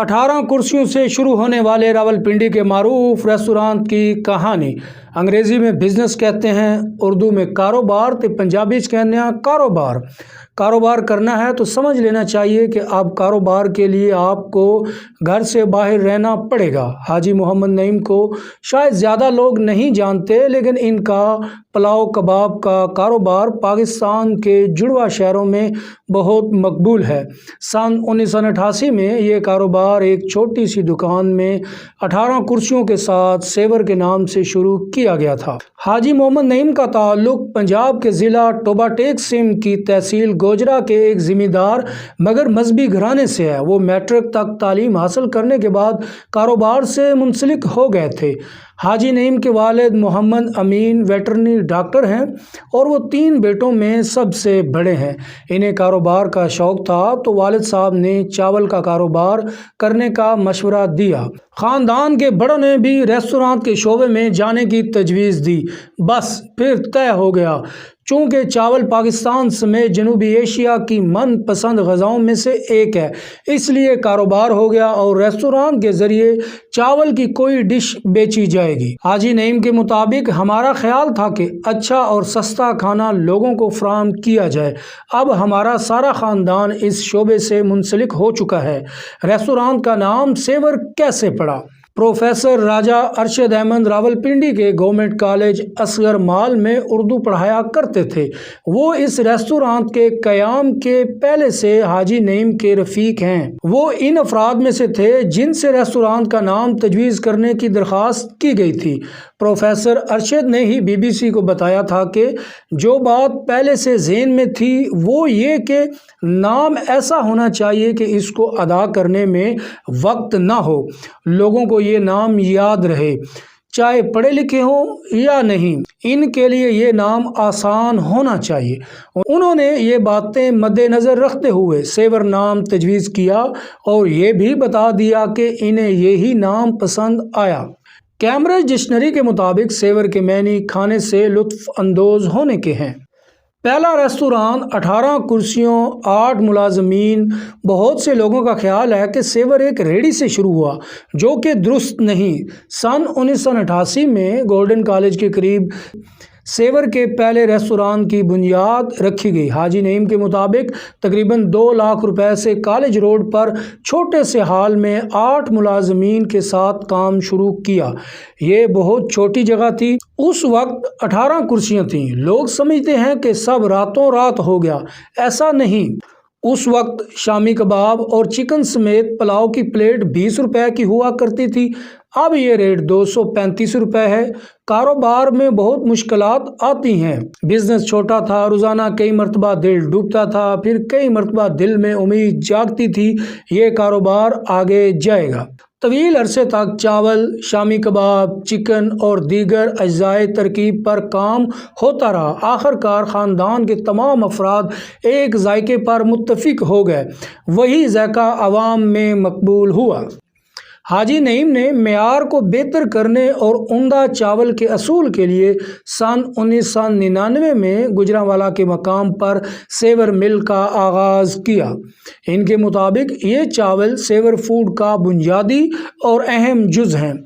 18 कुर्सियों से शुरू होने वाले रावलपिंडी के मारूफ रेस्टोरेंट की कहानी। अंग्रेज़ी में बिजनेस कहते हैं, उर्दू में कारोबार, तो पंजाबी कहते हैं कारोबार। कारोबार करना है तो समझ लेना चाहिए कि अब कारोबार के लिए आपको घर से बाहर रहना पड़ेगा। हाजी मोहम्मद नईम को शायद ज़्यादा लोग नहीं जानते, लेकिन इनका पुलाव कबाब का कारोबार पाकिस्तान के जुड़वा शहरों में बहुत मकबूल है। सन 1988 में ये कारोबार एक छोटी सी दुकान में 18 कुर्सियों के साथ सेवर के नाम से शुरू किया गया था। हाजी मोहम्मद नईम का ताल्लुक पंजाब के ज़िला टोबा टेक सिम की तहसील गोजरा के एक ज़िम्मेदार मगर मजहबी घराने से है। वो मैट्रिक तक तालीम हासिल करने के बाद कारोबार से मुंसलिक हो गए थे। हाजी नईम के वालिद मोहम्मद अमीन वेटरनरी डॉक्टर हैं और वो 3 बेटों में सबसे बड़े हैं। इन्हें कारोबार का शौक़ था तो वालिद साहब ने चावल का कारोबार करने का मशवरा दिया। ख़ानदान के बड़ों ने भी रेस्टोरेंट के शोबे में जाने की तजवीज़ दी। बस फिर तय हो गया। चूँकि चावल पाकिस्तान समेत जनूबी एशिया की मनपसंद ग़िज़ाओं में से एक है, इसलिए कारोबार हो गया और रेस्टोरेंट के ज़रिए चावल की कोई डिश बेची जाएगी। हाजी नईम के मुताबिक हमारा ख्याल था कि अच्छा और सस्ता खाना लोगों को फराहम किया जाए। अब हमारा सारा ख़ानदान इस शोबे से मुंसलिक हो चुका है। रेस्टोरेंट का नाम सेवर कैसे पड़ा? प्रोफेसर राजा अरशद अहमद रावलपिंडी के गवर्नमेंट कॉलेज असगर माल में उर्दू पढ़ाया करते थे। वो इस रेस्टोरेंट के क़याम के पहले से हाजी नईम के रफ़ीक हैं। वो इन अफराद में से थे जिनसे रेस्टोरेंट का नाम तजवीज़ करने की दरख्वास्त की गई थी। प्रोफेसर अरशद ने ही BBC को बताया था कि जो बात पहले से ज़हन में थी वो ये कि नाम ऐसा होना चाहिए कि इसको अदा करने में वक्त ना हो, लोगों को ये नाम याद रहे, चाहे पढ़े लिखे हों या नहीं। इनके लिए ये नाम आसान होना चाहिए। उन्होंने ये बातें मद्देनज़र रखते हुए सेवर नाम तजवीज़ किया और ये भी बता दिया कि इन्हें यही नाम पसंद आया। कैम्ब्रिज डिक्शनरी के मुताबिक सेवर के मैनी खाने से लुत्फ़ अंदोज़ होने के हैं। पहला रेस्टोरेंट 18 कुर्सियों 8 मुलाजमीन। बहुत से लोगों का ख्याल है कि सेवर एक रेडी से शुरू हुआ, जो कि दुरुस्त नहीं। सन 1988 में गोल्डन कॉलेज के करीब सेवर के पहले रेस्टोरेंट की बुनियाद रखी गई। हाजी नईम के मुताबिक तकरीबन 2 लाख रुपए से कॉलेज रोड पर छोटे से हाल में 8 मुलाजमीन के साथ काम शुरू किया। ये बहुत छोटी जगह थी। उस वक्त 18 कुर्सियाँ थीं। लोग समझते हैं कि सब रातों रात हो गया, ऐसा नहीं। उस वक्त शामी कबाब और चिकन समेत पुलाव की प्लेट 20 रुपए की हुआ करती थी। अब ये रेट 235 रुपए है। कारोबार में बहुत मुश्किलात आती हैं। बिजनेस छोटा था, रोज़ाना कई मरतबा दिल डूबता था, फिर कई मरतबा दिल में उम्मीद जागती थी ये कारोबार आगे जाएगा। तवील अरसे तक चावल, शामी कबाब, चिकन और दीगर अज्जाए तरकीब पर काम होता रहा। आखिरकार ख़ानदान के तमाम अफराद एक जायके पर मुत्तफिक हो गए। वही जायका अवाम में मकबूल हुआ। हाजी नईम ने मेयार को बेहतर करने और उम्दा चावल के असूल के लिए सन 1999 में गुजरांवाला के मकाम पर सेवर मिल का आगाज़ किया। इनके मुताबिक ये चावल सेवर फूड का बुनियादी और अहम जुज़ हैं।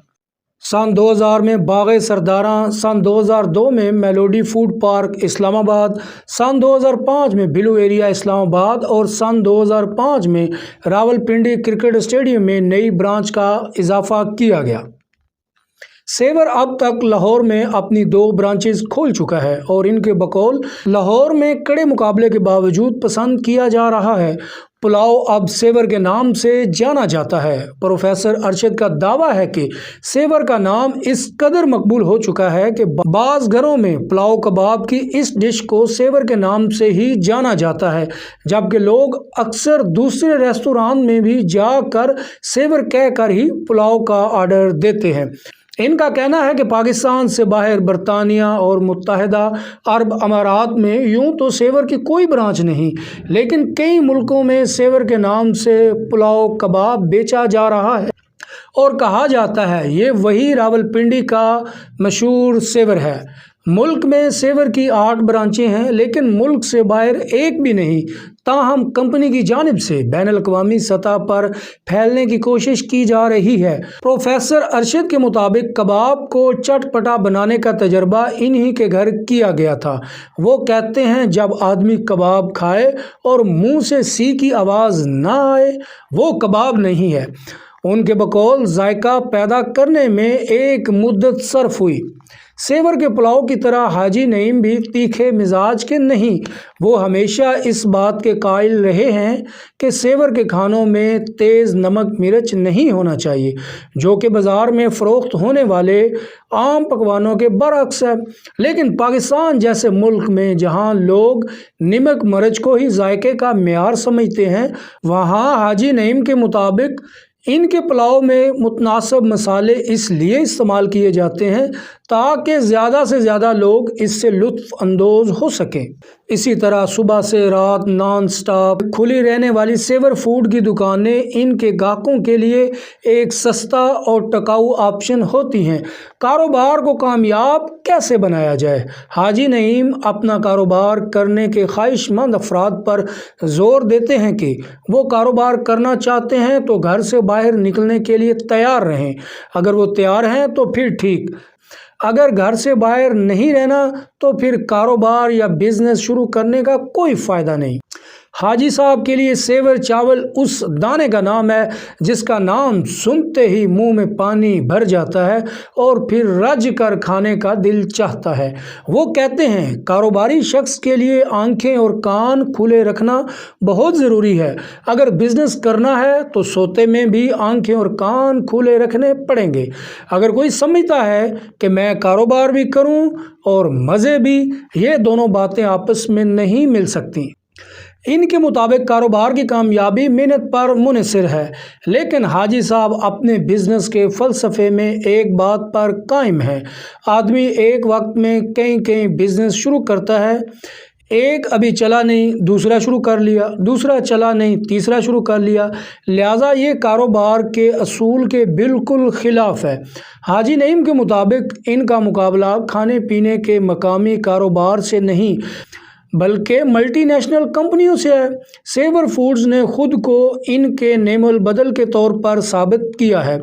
सन 2000 में बाग़े सरदारा, सन 2002 में मेलोडी फूड पार्क इस्लामाबाद, सन 2005 में ब्लू एरिया इस्लामाबाद और सन 2005 में रावलपिंडी क्रिकेट स्टेडियम में नई ब्रांच का इजाफा किया गया। सेवर अब तक लाहौर में अपनी 2 ब्रांचेस खोल चुका है और इनके बकौल लाहौर में कड़े मुकाबले के बावजूद पसंद किया जा रहा है। पुलाव अब सेवर के नाम से जाना जाता है। प्रोफेसर अरशद का दावा है कि सेवर का नाम इस कदर मकबूल हो चुका है कि बाज़ घरों में पुलाव कबाब की इस डिश को सेवर के नाम से ही जाना जाता है, जबकि लोग अक्सर दूसरे रेस्टोरेंट में भी जाकर सेवर कहकर ही पुलाव का ऑर्डर देते हैं। इनका कहना है कि पाकिस्तान से बाहर बरतानिया और मुत्तहिदा अरब अमारात में यूं तो सेवर की कोई ब्रांच नहीं, लेकिन कई मुल्कों में सेवर के नाम से पुलाव कबाब बेचा जा रहा है और कहा जाता है ये वही रावलपिंडी का मशहूर सेवर है। मुल्क में सेवर की 8 ब्रांचें हैं, लेकिन मुल्क से बाहर एक भी नहीं। ताहम कंपनी की जानिब से बैनुल-अक़वामी सतह पर फैलने की कोशिश की जा रही है। प्रोफेसर अरशद के मुताबिक कबाब को चटपटा बनाने का तजर्बा इन्हीं के घर किया गया था। वो कहते हैं, जब आदमी कबाब खाए और मुंह से सी की आवाज़ ना आए, वो कबाब नहीं है। उनके बकौल जायका पैदा करने में एक मुद्दत सर्फ हुई। सेवर के पुलाव की तरह हाजी नईम भी तीखे मिजाज के नहीं। वो हमेशा इस बात के कायल रहे हैं कि सेवर के खानों में तेज़ नमक मिर्च नहीं होना चाहिए, जो कि बाज़ार में फ़रोख्त होने वाले आम पकवानों के बरअक्स है। लेकिन पाकिस्तान जैसे मुल्क में जहाँ लोग नमक मिर्च को ही जायके का मेयार समझते हैं, वहाँ हाजी नईम के मुताबिक इनके पुलाव में मुतनासिब मसाले इसलिए इस्तेमाल किए जाते हैं ताकि ज़्यादा से ज़्यादा लोग इससे लुत्फ़ अंदोज़ हो सकें। इसी तरह सुबह से रात नॉन स्टॉप खुली रहने वाली सेवर फूड की दुकानें इनके गाहकों के लिए एक सस्ता और टिकाऊ ऑप्शन होती हैं। कारोबार को कामयाब कैसे बनाया जाए? हाजी नईम अपना कारोबार करने के ख्वाहिशमंद अफराद पर ज़ोर देते हैं कि वो कारोबार करना चाहते हैं तो घर से बाहर निकलने के लिए तैयार रहें। अगर वो तैयार हैं तो फिर ठीक, अगर घर से बाहर नहीं रहना तो फिर कारोबार या बिजनेस शुरू करने का कोई फ़ायदा नहीं। हाजी साहब के लिए सेवर चावल उस दाने का नाम है जिसका नाम सुनते ही मुंह में पानी भर जाता है और फिर रज कर खाने का दिल चाहता है। वो कहते हैं, कारोबारी शख्स के लिए आंखें और कान खुले रखना बहुत ज़रूरी है। अगर बिज़नेस करना है तो सोते में भी आंखें और कान खुले रखने पड़ेंगे। अगर कोई समझता है कि मैं कारोबार भी करूं और मज़े भी, ये दोनों बातें आपस में नहीं मिल सकती। इनके मुताबिक कारोबार की कामयाबी मेहनत पर मुनहसर है, लेकिन हाजी साहब अपने बिज़नेस के फ़लसफ़े में एक बात पर कायम है। आदमी एक वक्त में कई बिज़नेस शुरू करता है। एक अभी चला नहीं, दूसरा शुरू कर लिया, दूसरा चला नहीं, तीसरा शुरू कर लिया। लिहाजा ये कारोबार के असूल के बिल्कुल ख़िलाफ़ है। हाजी नईम के मुताबिक इनका मुकाबला खाने पीने के मकामी कारोबार से नहीं बल्कि मल्टीनेशनल कंपनियों से है। सेवर फूड्स ने खुद को इनके नेमल बदल के तौर पर साबित किया है।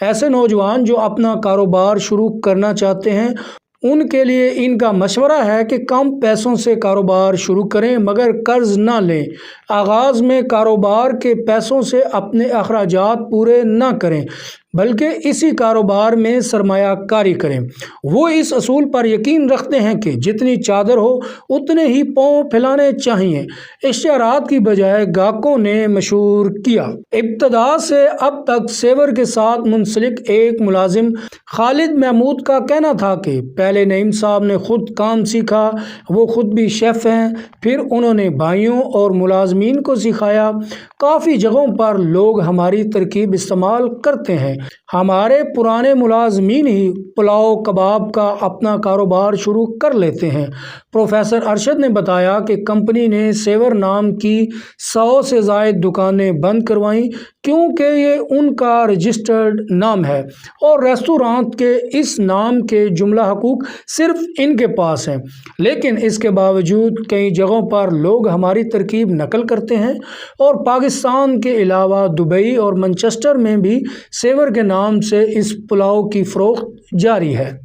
ऐसे नौजवान जो अपना कारोबार शुरू करना चाहते हैं, उनके लिए इनका मशवरा है कि कम पैसों से कारोबार शुरू करें मगर कर्ज ना लें। आगाज़ में कारोबार के पैसों से अपने अखराजात पूरे ना करें बल्कि इसी कारोबार में सरमायाकारी करें। वो इस असूल पर यकीन रखते हैं कि जितनी चादर हो उतने ही पाँव फैलाने चाहिए। इश्तिहारात की बजाय गाहकों ने मशहूर किया। इब्तदा से अब तक सेवर के साथ मुंसलिक एक मुलाजिम खालिद महमूद का कहना था कि पहले नईम साहब ने खुद काम सीखा, वो खुद भी शेफ़ हैं, फिर उन्होंने भाइयों और मुलाजमीन को सिखाया। काफ़ी जगहों पर लोग हमारी तरकीब इस्तेमाल करते हैं। हमारे पुराने मुलाजमीन ही पुलाव कबाब का अपना कारोबार शुरू कर लेते हैं। प्रोफेसर अरशद ने बताया कि कंपनी ने सेवर नाम की 100 से ज़ायद दुकानें बंद करवाईं क्योंकि ये उनका रजिस्टर्ड नाम है और रेस्टोरेंट के इस नाम के जुमला हकूक सिर्फ इनके पास हैं। लेकिन इसके बावजूद कई जगहों पर लोग हमारी तरकीब नकल करते हैं और पाकिस्तान के अलावा दुबई और मैनचेस्टर में भी सेवर के नाम से इस पुलाव की फ़रोख्त जारी है।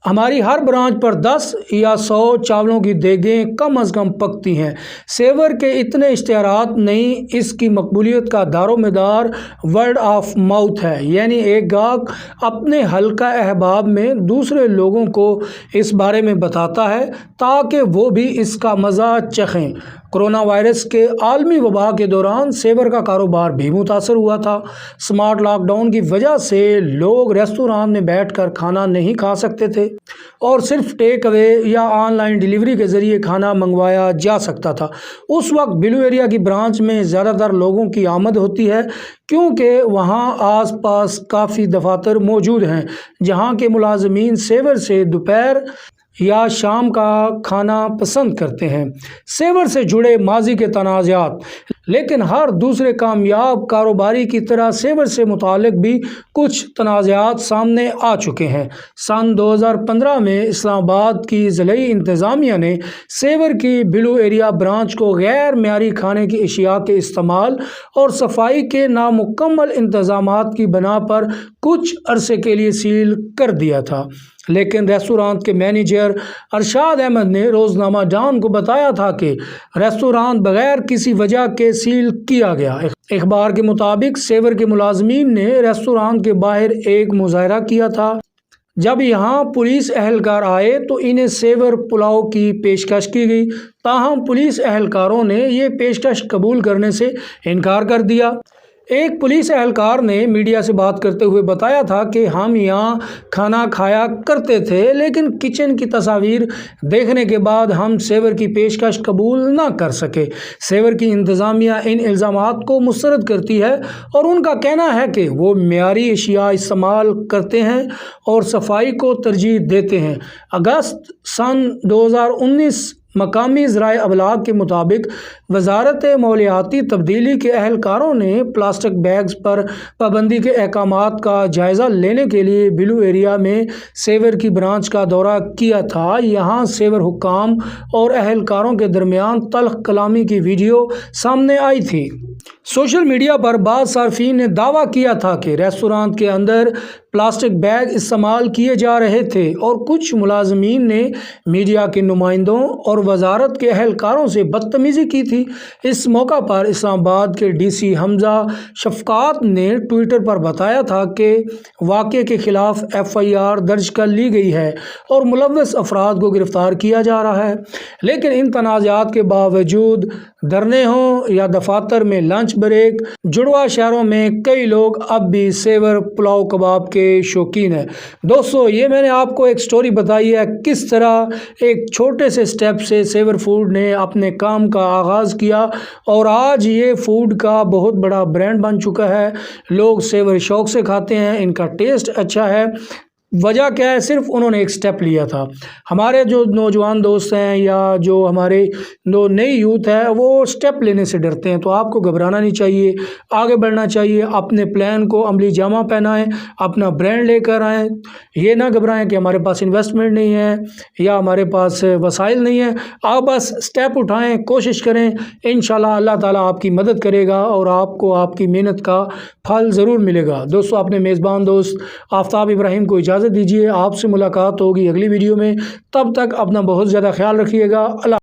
हमारी हर ब्रांच पर 10 या 100 चावलों की देगें कम अज़ कम पकती हैं। सेवर के इतने इश्तिहारात नहीं, इसकी मकबूलियत का दारोमदार वर्ड ऑफ माउथ है, यानी एक गाहक अपने हल्का अहबाब में दूसरे लोगों को इस बारे में बताता है ताकि वो भी इसका मज़ा चखें। कोरोना वायरस के आलमी वबा के दौरान सेवर का कारोबार भी मुतासर हुआ था। स्मार्ट लॉकडाउन की वजह से लोग रेस्टोरेंट में बैठकर खाना नहीं खा सकते थे और सिर्फ टेक अवे या ऑनलाइन डिलीवरी के ज़रिए खाना मंगवाया जा सकता था। उस वक्त ब्लू एरिया की ब्रांच में ज़्यादातर लोगों की आमद होती है क्योंकि वहाँ आसपास काफ़ी दफातर मौजूद हैं जहाँ के मुलाजमीन सेवर से दोपहर या शाम का खाना पसंद करते हैं। सेवर से जुड़े माजी के तनाज़ात। لیکن ہر دوسرے کامیاب کاروباری کی طرح سیور سے متعلق بھی کچھ تنازعات سامنے آ چکے ہیں۔ سن 2015 میں اسلام آباد کی ضلعی انتظامیہ نے سیور کی بلو ایریا برانچ کو غیر معیاری کھانے کی اشیاء کے استعمال اور صفائی کے نامکمل انتظامات کی بنا پر کچھ عرصے کے لیے سیل کر دیا تھا، لیکن ریستوران کے مینیجر ارشاد احمد نے روزنامہ ڈان کو بتایا تھا کہ ریستوران بغیر کسی وجہ کے سیل کیا گیا۔ اخبار کے مطابق سیور کے ملازمین نے ریستوران کے باہر ایک مظاہرہ کیا تھا۔ جب یہاں پولیس اہلکار آئے تو انہیں سیور پلاؤ کی پیشکش کی گئی، تاہم پولیس اہلکاروں نے یہ پیشکش قبول کرنے سے انکار کر دیا۔ ایک پولیس اہلکار نے میڈیا سے بات کرتے ہوئے بتایا تھا کہ ہم یہاں کھانا کھایا کرتے تھے، لیکن کچن کی تصاویر دیکھنے کے بعد ہم سیور کی پیشکش قبول نہ کر سکے۔ سیور کی انتظامیہ ان الزامات کو مسترد کرتی ہے اور ان کا کہنا ہے کہ وہ معیاری اشیاء استعمال کرتے ہیں اور صفائی کو ترجیح دیتے ہیں۔ اگست سن 2019 مقامی ذرائع ابلاغ کے مطابق وزارت مالیاتی تبدیلی کے اہلکاروں نے پلاسٹک بیگز پر پابندی کے احکامات کا جائزہ لینے کے لیے بلو ایریا میں سیور کی برانچ کا دورہ کیا تھا۔ یہاں سیور حکام اور اہلکاروں کے درمیان تلخ کلامی کی ویڈیو سامنے آئی تھی۔ سوشل میڈیا پر بعض صارفین نے دعویٰ کیا تھا کہ ریستوران کے اندر پلاسٹک بیگ استعمال کیے جا رہے تھے اور کچھ ملازمین نے میڈیا کے نمائندوں اور وزارت کے اہلکاروں سے بدتمیزی کی تھی۔ اس موقع پر اسلام آباد کے ڈی سی حمزہ شفقات نے ٹویٹر پر بتایا تھا کہ واقعے کے خلاف FIR درج کر لی گئی ہے اور ملوث افراد کو گرفتار کیا جا رہا ہے، لیکن ان تنازعات کے باوجود دھرنے ہوں یا دفاتر میں لنچ بریک، جڑواں شہروں میں کئی لوگ اب بھی سیور پلاؤ کباب کے شوقین ہیں۔ دوستو، یہ میں نے آپ کو ایک سٹوری بتائی ہے کس طرح ایک چھوٹے سے سٹیپ سے سیور فوڈ نے اپنے کام کا آغاز کیا اور آج یہ فوڈ کا بہت بڑا برانڈ بن چکا ہے۔ لوگ سیور شوق سے کھاتے ہیں، ان کا ٹیسٹ اچھا ہے۔ وجہ کیا ہے؟ صرف انہوں نے ایک سٹیپ لیا تھا۔ ہمارے جو نوجوان دوست ہیں یا جو ہمارے نئی یوتھ ہے وہ سٹیپ لینے سے ڈرتے ہیں، تو آپ کو گھبرانا نہیں چاہیے، آگے بڑھنا چاہیے، اپنے پلان کو عملی جامہ پہنائیں، اپنا برانڈ لے کر آئیں۔ یہ نہ گھبرائیں کہ ہمارے پاس انویسٹمنٹ نہیں ہے یا ہمارے پاس وسائل نہیں ہیں، آپ بس سٹیپ اٹھائیں، کوشش کریں، انشاءاللہ اللہ تعالیٰ آپ کی مدد کرے گا اور آپ کو آپ کی محنت کا پھل ضرور ملے گا۔ دوستو، اپنے میزبان دوست آفتاب ابراہیم کو اجازت دیجیے، آپ سے ملاقات ہوگی اگلی ویڈیو میں۔ تب تک اپنا بہت زیادہ خیال رکھیے گا۔ اللہ